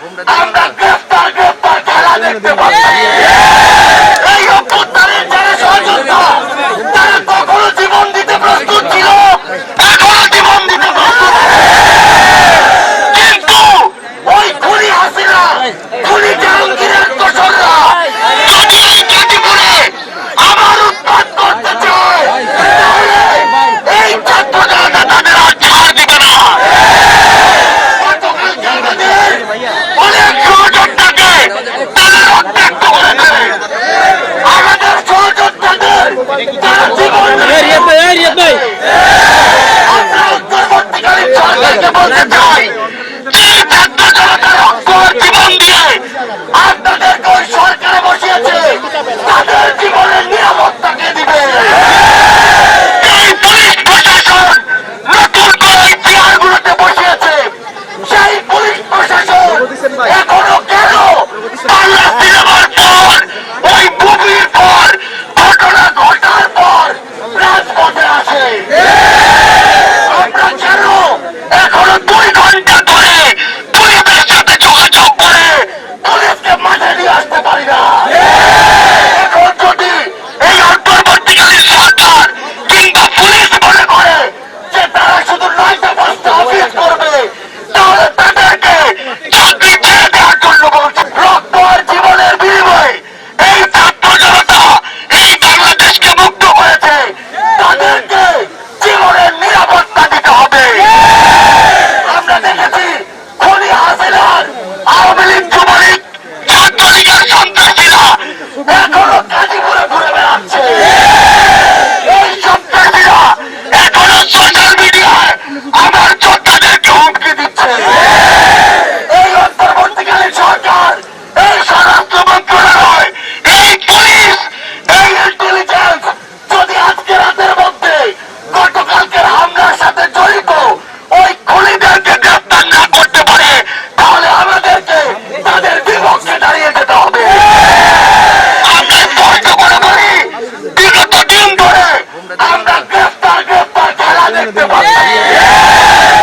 আমরা গ্রেফতার গ্রেফতার খেলা দেখতে পাচ্ছি। এই অভ্যুত্থানের যারা সহযোদ্ধা তারা কখনো জীবন দিতে প্রস্তুত ছিল, এখনো জীবন দিতে প্রস্তুত। কিন্তু ওই খুনি হাসিনা, খুনি জাহাঙ্গীরের দোসররা যদি এই গাজীপুরে আবার উৎপাত করতে চায়, তাহলে এই ছাত্র জনতা তাদের আর ছাড় দিবে না। গতকালকে আমাদের অনেক সহযোদ্ধাকে তারা রক্তাক্ত করে দেয়। আমাদের সহযোদ্ধাদের তারা জীবন আমরা অন্তর্বর্তীকালীন সরকারকে বলতে চাই, এই ছাত্র জনতা রক্ত আর জীবন দিয়ে আপনাদেরকে ওই সরকারে বসিয়েছে, তাদের জীবনের নিরাপত্তাকে দিবে। এই পুলিশ প্রশাসন নতুন করে চেয়ারগুলোতে বসিয়েছে, সেই পুলিশ প্রশাসন এখনো কেন